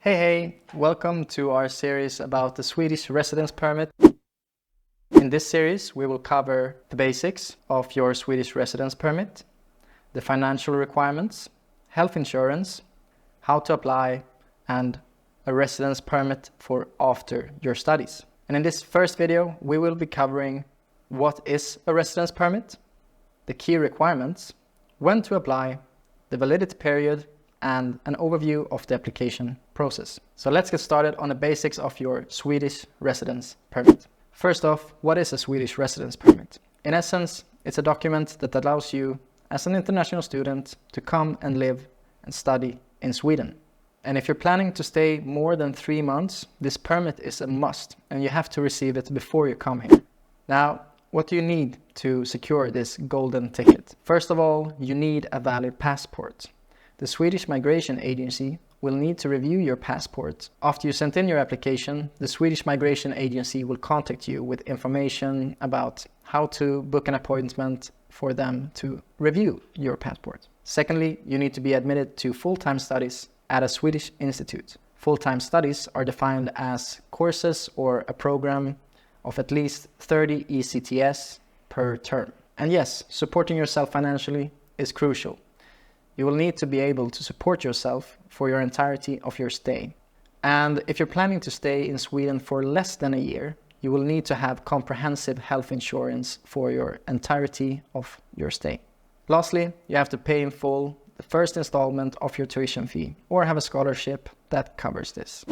Hey, welcome to our series about the Swedish Residence Permit. In this series, we will cover the basics of your Swedish Residence Permit, the financial requirements, health insurance, how to apply, and a residence permit for after your studies. And in this first video, we will be covering what is a residence permit, the key requirements, when to apply, the validity period, and an overview of the application process. So let's get started on the basics of your Swedish residence permit. First off, what is a Swedish residence permit? In essence, it's a document that allows you as an international student to come and live and study in Sweden. And if you're planning to stay more than 3 months, this permit is a must and you have to receive it before you come here. Now, what do you need to secure this golden ticket? First of all, you need a valid passport. The Swedish Migration Agency will need to review your passport. After you sent in your application, the Swedish Migration Agency will contact you with information about how to book an appointment for them to review your passport. Secondly, you need to be admitted to full-time studies at a Swedish institute. Full-time studies are defined as courses or a program of at least 30 ECTS per term. And yes, supporting yourself financially is crucial. You will need to be able to support yourself for your entirety of your stay. And if you're planning to stay in Sweden for less than a year, you will need to have comprehensive health insurance for your entirety of your stay. Lastly, you have to pay in full the first installment of your tuition fee or have a scholarship that covers this.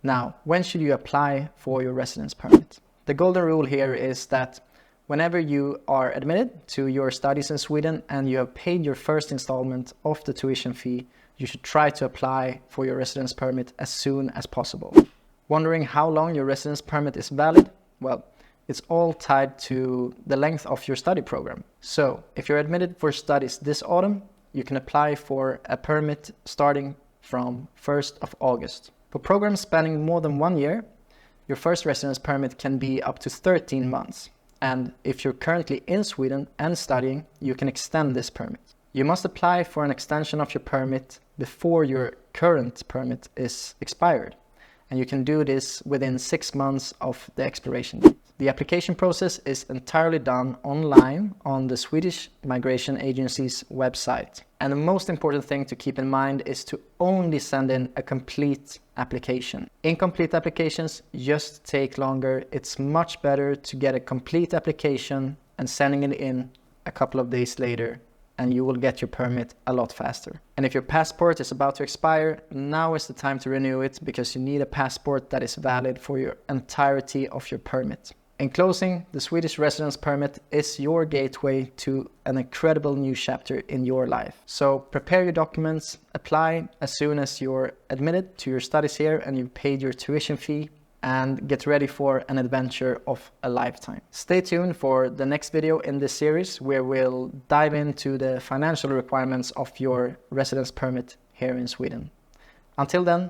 Now, when should you apply for your residence permit? The golden rule here is that whenever you are admitted to your studies in Sweden and you have paid your first installment of the tuition fee, you should try to apply for your residence permit as soon as possible. Wondering how long your residence permit is valid? Well, it's all tied to the length of your study program. So, if you're admitted for studies this autumn, you can apply for a permit starting from 1st of August. For programs spanning more than 1 year, your first residence permit can be up to 13 months. And if you're currently in Sweden and studying, you can extend this permit. You must apply for an extension of your permit before your current permit is expired. And you can do this within 6 months of the expiration date. The application process is entirely done online on the Swedish Migration Agency's website. And the most important thing to keep in mind is to only send in a complete application. Incomplete applications just take longer. It's much better to get a complete application and sending it in a couple of days later, and you will get your permit a lot faster. And if your passport is about to expire, now is the time to renew it because you need a passport that is valid for your entirety of your permit. In closing, the Swedish Residence Permit is your gateway to an incredible new chapter in your life. So prepare your documents, apply as soon as you're admitted to your studies here and you've paid your tuition fee, and get ready for an adventure of a lifetime. Stay tuned for the next video in this series where we'll dive into the financial requirements of your residence permit here in Sweden. Until then,